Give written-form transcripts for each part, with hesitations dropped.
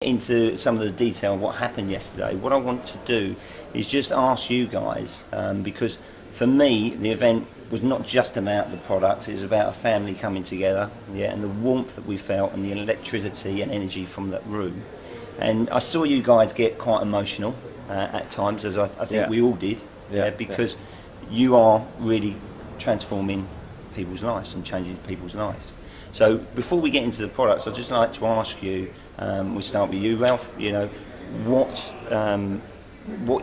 Into some of the detail of what happened yesterday, what I want to do is just ask you guys, because for me the event was not just about the products, it was about a family coming together, and the warmth that we felt and the electricity and energy from that room. And I saw you guys get quite emotional at times, as I think we all did, because you are really transforming people's lives and changing people's lives. So before we get into the products, I'd just like to ask you, we'll start with you, Ralf, you know, what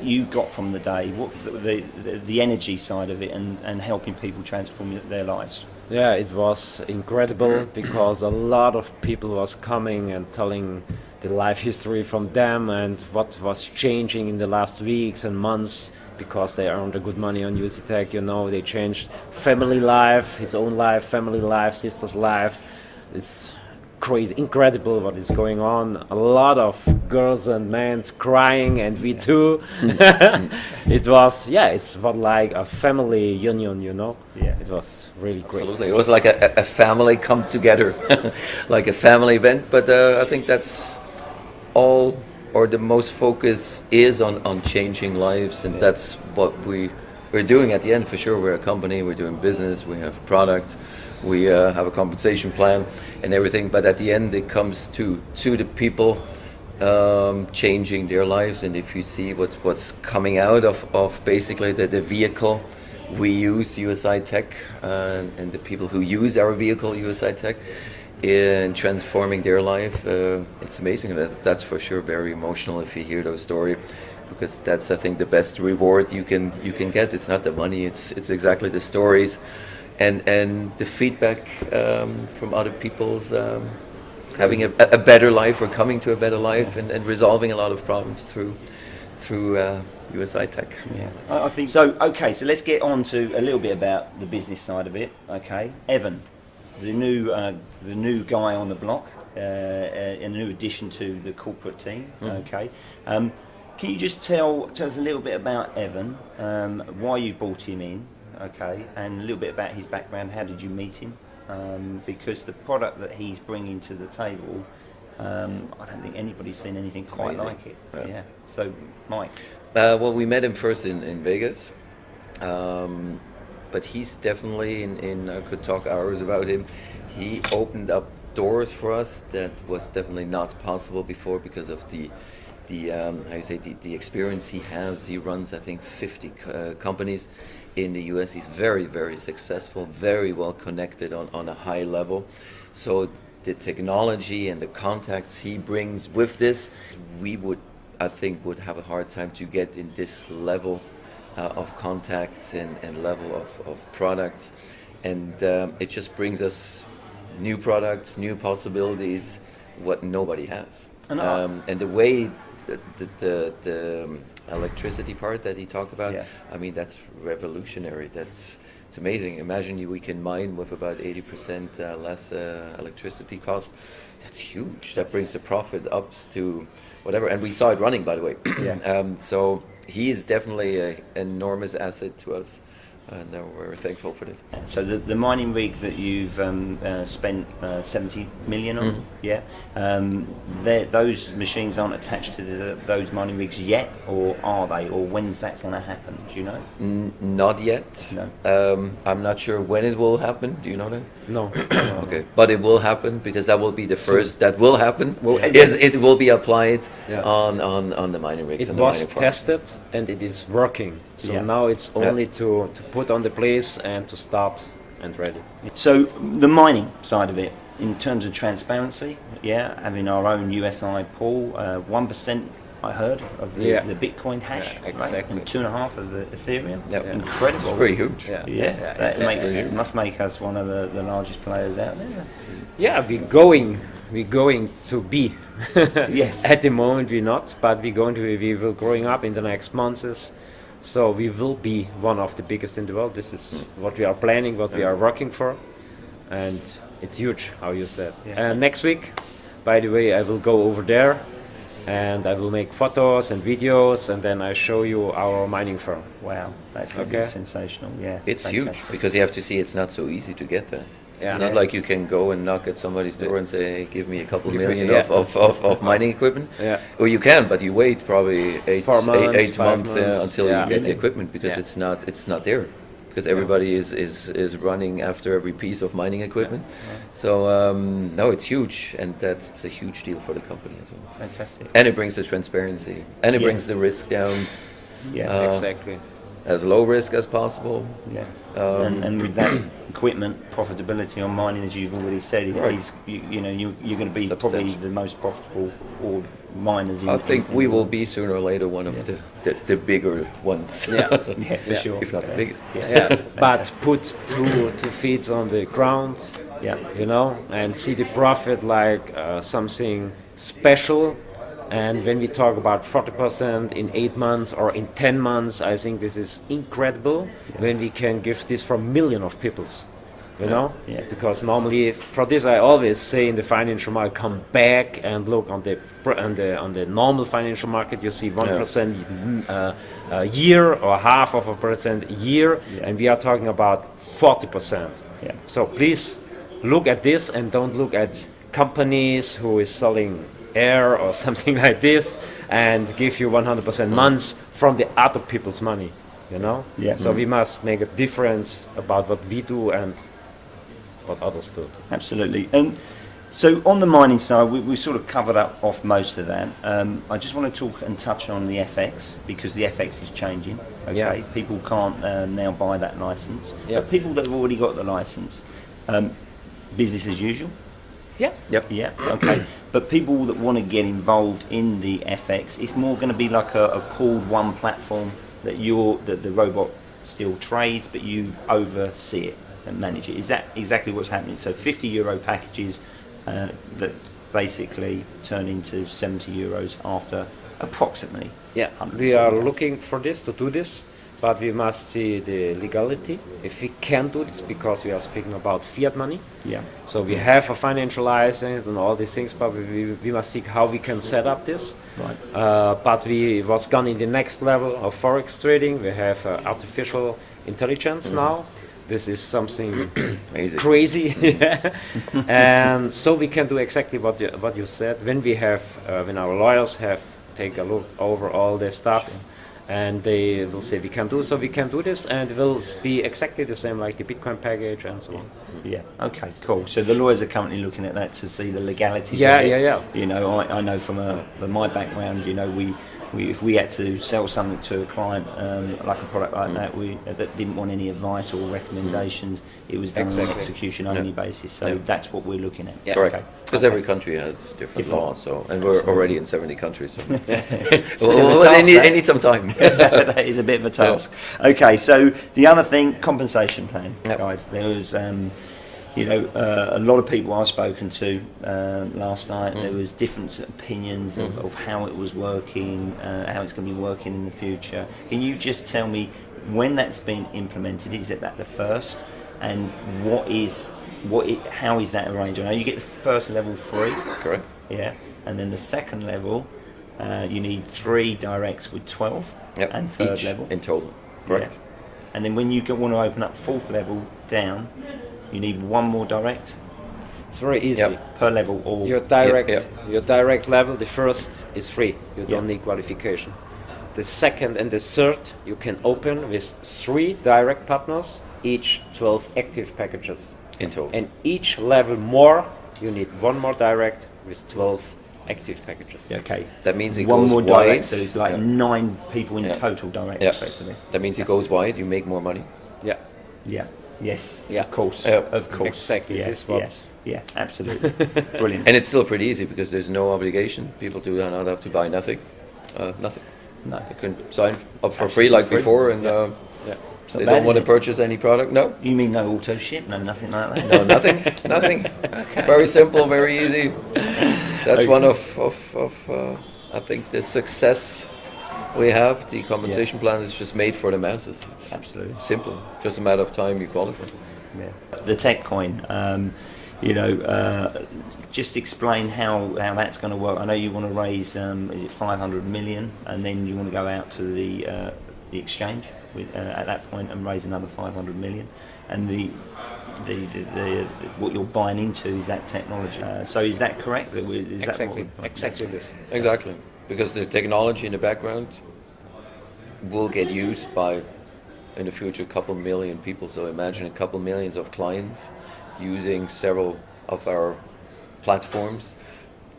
you got from the day, what the energy side of it, and helping people transform their lives. Yeah, it was incredible because a lot of people was coming and telling the life history from them and what was changing in the last weeks and months, because they earned a good money on USI Tech, you know, they changed family life, his own life, family life, sister's life. It's crazy, incredible what is going on. A lot of girls and men crying, and we too. It was, it's what like a family union, you know. It was really great. Absolutely, it was like a family come together, like a family event. But I think that's all, or the most focus is on changing lives, and that's what we're doing at the end for sure. We're a company, we're doing business, we have product, we have a compensation plan and everything, but at the end it comes to the people changing their lives. And if you see what's coming out of basically the vehicle we use, USI Tech, and the people who use our vehicle, USI Tech, in transforming their life, it's amazing. That's for sure very emotional if you hear those stories, because that's, I think, the best reward you can get. It's not the money, it's exactly the stories and the feedback from other people's having a better life, or coming to a better life, and resolving a lot of problems through USI Tech. I think so. Okay, so let's get on to a little bit about the business side of it. Okay, Evan, the new guy on the block, a new addition to the corporate team. Okay, can you just tell us a little bit about Evan, why you brought him in, okay, and a little bit about his background? How did you meet him? Because the product that he's bringing to the table, I don't think anybody's seen anything quite like it. So, Mike. Well, we met him first in Vegas. But he's definitely, I could talk hours about him. He opened up doors for us that was definitely not possible before, because of the experience he has. He runs, I think, 50 companies in the US. He's very, very successful, very well connected on a high level. So the technology and the contacts he brings with this, we would have a hard time to get in this level of contacts and level of products, and it just brings us new products, new possibilities, what nobody has. And the way the electricity part that he talked about, I mean, that's revolutionary. It's amazing. Imagine we can mine with about 80% less electricity cost. That's huge. That brings the profit up to whatever, and we saw it running, by the way. So he is definitely an enormous asset to us, and we're thankful for this. So the mining rig that you've spent 70 million on, those machines aren't attached to those mining rigs yet, or are they? Or when's that going to happen? Do you know? Not yet. No. I'm not sure when it will happen. Do you know that? No. Okay, but it will happen, because that will be the first that will happen. Well, it will be applied on the mining rigs. It was tested and it is working. So now it's only to put on the place and to start and ready. So the mining side of it, in terms of transparency, having our own USI pool, 1% I heard of the Bitcoin hash, exactly. Right? And 2.5 of the Ethereum. Incredible. It's very huge. That must make us one of the largest players out there. We're going to be. Yes. At the moment we're not, but we will growing up in the next months. So we will be one of the biggest in the world. This is what we are planning, what we are working for, and it's huge, how you said. And next week, by the way, I will go over there and I will make photos and videos, and then I show you our mining firm. Wow, that's going to be sensational. It's huge, because you have to see it's not so easy to get that. It's not like you can go and knock at somebody's door and say, hey, give me a couple million Yeah. of mining equipment. Yeah. Well, you can, but you wait probably 8 months 5 months, until yeah. you get the equipment, because Yeah. it's not there. Because everybody is running after every piece of mining equipment. So no, it's huge, and it's a huge deal for the company as well. Fantastic. And it brings the transparency, and it brings the risk down Yeah. Exactly. as low risk as possible. Yeah. And with that equipment profitability on mining, as you've already said, is you're going to be probably Substantial. the most profitable ore miners in. I think we will be sooner or later one of the bigger ones. Yeah. Yeah, for sure. If not the biggest. Yeah, but put two feet on the ground, Yeah. and see the profit like something special. And when we talk about 40% in 8 months or in 10 months, I think this is incredible when we can give this for millions of peoples. Yeah. Because normally for this I always say in the financial market, come back and look on the normal financial market. You see 1% a year or half of a percent a year, and we are talking about 40%. Yeah. So please look at this and don't look at companies who is selling air or something like this and give you 100% months from the other people's money. Yeah. So we must make a difference about what we do and what others do. Absolutely. And so on the mining side, we sort of covered up off most of that. I just want to talk and touch on the FX, because the FX is changing. Okay, Yeah. people can't now buy that license. Yeah. But people that have already got the license, business as usual. Yeah. Yep. Yeah. Okay. But people that want to get involved in the FX, it's more going to be like a pooled one platform that the robot still trades, but you oversee it and manage it. Is that exactly what's happening? So €50 packages that basically turn into €70 after approximately. Yeah, 140 we are days. looking for this to do this, but we must see the legality. If we can do this, because we are speaking about fiat money. Yeah. So we have a financial license and all these things, but we must see how we can set up this. Right. But we was gone in the next level of forex trading. We have artificial intelligence now. This is something Amazing. crazy, and so we can do exactly what you said. When we have, when our lawyers have take a look over all this stuff, and they will say we can do so, we can do this, and it will be exactly the same like the Bitcoin package and so on. Yeah. Okay. Cool. So the lawyers are currently looking at that to see the legalities. Yeah, of it. yeah. I know from my background. We if we had to sell something to a client like a product like that didn't want any advice or recommendations, it was done on an execution only basis. So that's what we're looking at. Yeah. Correct. Okay. Because every country has different laws, and we're already in 70 countries. So. task, They need some time. That is a bit of a task. Okay, so the other thing, compensation plan, guys. There was, a lot of people I've spoken to last night. There was different opinions of how it was working, how it's going to be working in the future. Can you just tell me when that's been implemented? Is it that the first, and how is that arranged? I know you get the first level free. Correct. Yeah, and then the second level, you need 3 directs with 12, and third Each level in total. Correct. Yeah. And then when you want to open up fourth level down, you need 1 more direct It's very easy. per level. Or Your direct level, the first is free. You don't need qualification. The second and the third you can open with 3 direct partners, each 12 active packages. In total. And each level more, you need 1 more direct with 12 active packages. Okay, That means it 1 goes more wide. direct, so it's like 9 people in total direct, Yeah. effectively. That means it goes wide. You make more money. Yeah, Yeah. Yes. Yeah. Of course. Yeah. Of course. exactly. Yeah. This is what. Yeah. Yeah. Absolutely. Brilliant. And it's still pretty easy because there's no obligation. People do not have to buy nothing. Nothing. No. You can sign up for free like free. before, and Yeah. they bad, don't want is to purchase any product. No, You mean no auto ship? No, nothing like that. no, nothing, nothing. Very simple, very easy. That's one of I think the success we have. The compensation plan is just made for the masses. It's Absolutely. simple, just a matter of time you qualify. Yeah. The tech coin. Just explain how that's going to work. I know you want to raise, is it 500 million, and then you want to go out to the exchange at that point and raise another 500 million. And what you're buying into is that technology. So is that correct? Is Exactly, that exactly this. Exactly, because the technology in the background will get used by, in the future, a couple million people. So imagine a couple millions of clients using several of our platforms.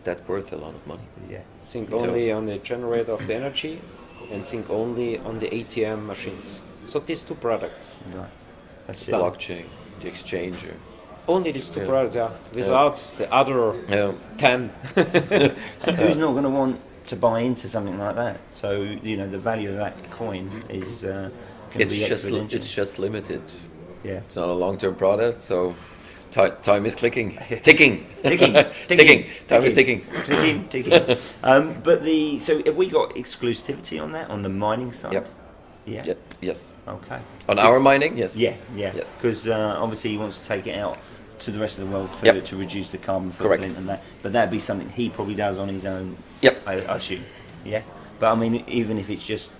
That's worth a lot of money. Yeah. Think only on the generator of the energy, and think only on the ATM machines. So these two products. Right. That's The it. blockchain, the exchanger. Only these two Yeah. products, yeah. Without the other Yeah. 10. And who's not going to want to buy into something like that? So the value of that coin is going to be exponential. It's just limited. Yeah. It's not a long-term product, so time is ticking. Ticking. Time is ticking. Ticking. So have we got exclusivity on that on the mining side? Yep. Yeah. Yep. Yes. Okay. On our mining, yes. Yeah. Yes. Because obviously he wants to take it out to the rest of the world Yep. to reduce the carbon Correct. footprint and that. But that'd be something he probably does on his own. Yep. I assume. Yeah. But I mean, even if it's just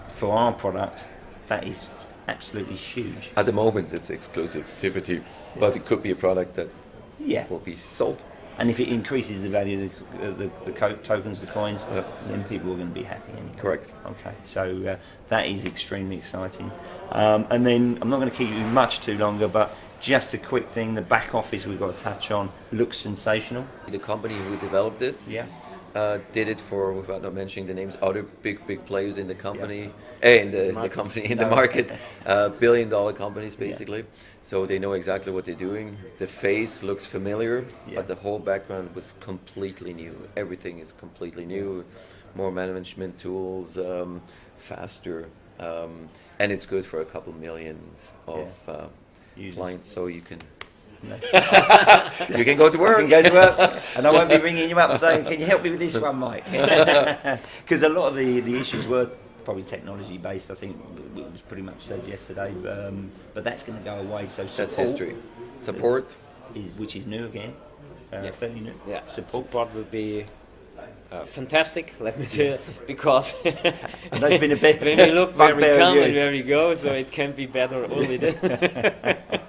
for our product, that is absolutely huge. At the moment, it's exclusivity, but it could be a product that Yeah. will be sold. And if it increases the value of the tokens, the coins, Yeah. then people are going to be happy anyway. Correct. Okay, so that is extremely exciting. And then I'm not going to keep you much too longer, but just a quick thing, the back office we've got to touch on looks sensational. The company who developed it Yeah. did it for, without not mentioning the names, other big players in the company, in the company, in the market, billion-dollar companies basically. So they know exactly what they're doing. The face looks familiar, but the whole background was completely new. Everything is completely new. More management tools, faster, and it's good for a couple millions of clients. So you can. You can go to work. I can go to work, and I won't be ringing you up and saying, "Can you help me with this one, Mike?" Because a lot of the issues were probably technology based. I think it was pretty much said yesterday, but that's going to go away. So That's history. Support, which is new again, fairly new. Yeah, Support. will be fantastic, let me tell you, because And that's been a bit. when we look where we bugbear of come you. and where we go, so it can be better only then.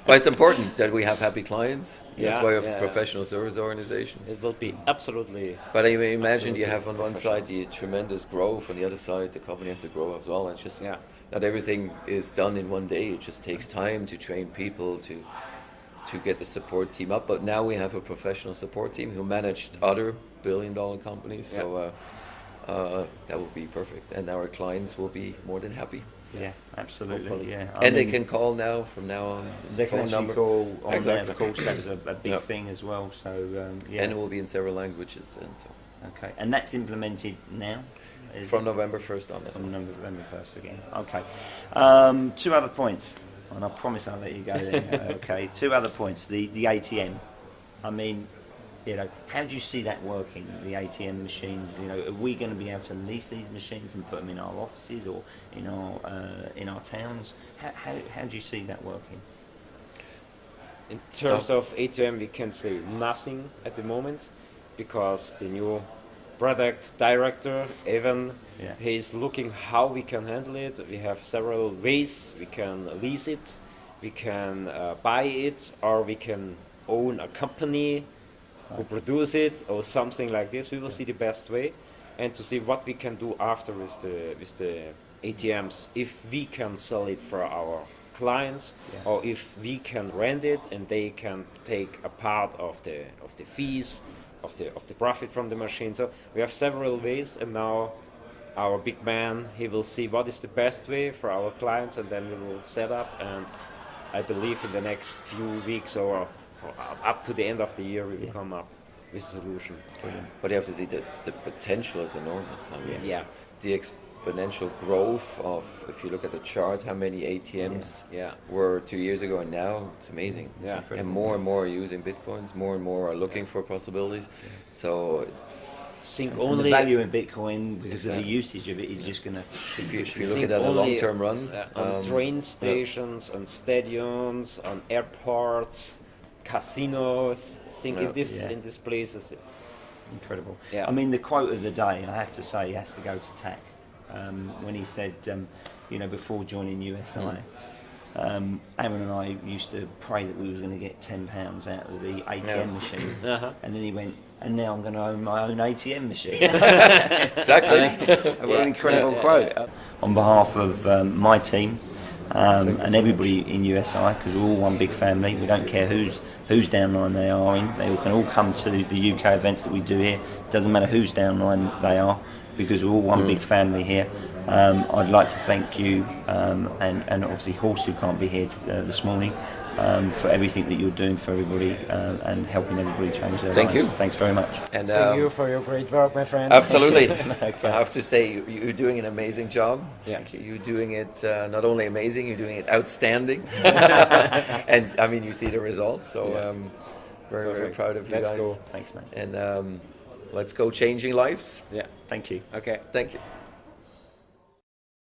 but it's important that we have happy clients. That's Yeah, why we have a yeah. professional service organization. It will be absolutely. But I mean, imagine you Absolutely have on one side the tremendous growth, on the other side the company has to grow as well. It's just not everything is done in one day. It just takes time to train people to get the support team up. But now we have a professional support team who managed other billion-dollar companies. So that will be perfect, and our clients will be more than happy. Yeah, absolutely. Hopefully. Yeah, And they can call now from now on. They can phone actually number. call on there. Exactly. Of course, that was a big Yeah. thing as well. So And it will be in several languages, and so okay, and that's implemented now. from November 1st on. From November 1st again. Okay. Two other points, and I promise I'll let you go then. Okay. Two other points. The ATM. I mean, how do you see that working? The ATM machines. Are we going to be able to lease these machines and put them in our offices or in our towns? How do you see that working? In terms of ATM, we can say nothing at the moment, because the new product director, Evan, he's looking how we can handle it. We have several ways. We can lease it, we can buy it, or we can own a company who produce it, or something like this. We will see the best way, and to see what we can do after with the ATMs, if we can sell it for our clients, or if we can rent it and they can take a part of the fees, of the profit from the machine. So we have several ways, and now our big man, he will see what is the best way for our clients, and then we will set up, and I believe in the next few weeks or up to the end of the year we will come up with a solution. Brilliant. But you have to see the potential is enormous. I mean, the exponential growth of, if you look at the chart, how many ATMs were 2 years ago and now, it's amazing. And more are using Bitcoins, more and more are looking for possibilities. So Think And only the value in Bitcoin, because of the usage of it, is just going to. if you look think at that in a only, long-term run, on train stations, on stadiums, on airports, casinos. Think in these places, it's Incredible. Yeah. I mean, the quote of the day, I have to say, has to go to Tack. When he said, before joining USI, Aaron and I used to pray that we was going to get £10 out of the ATM machine, and then he went, and now I'm going to own my own ATM machine. Exactly. What an incredible quote. On behalf of my team and everybody in USI, because we're all one big family, we don't care whose downline they are in, they can all come to the UK events that we do here. It doesn't matter whose downline they are, because we're all one big family here. I'd like to thank you and obviously Horst, who can't be here this morning, for everything that you're doing for everybody and helping everybody change their lives. Thank you. Thanks very much. And Thank you for your great work, my friend. absolutely. Okay. I have to say, you're doing an amazing job. Yeah. You're doing it not only amazing, you're doing it outstanding. And I mean, you see the results. So very, very proud of you Let's guys. go. Thanks, man. And let's go changing lives. Yeah. Thank you. Okay. Thank you.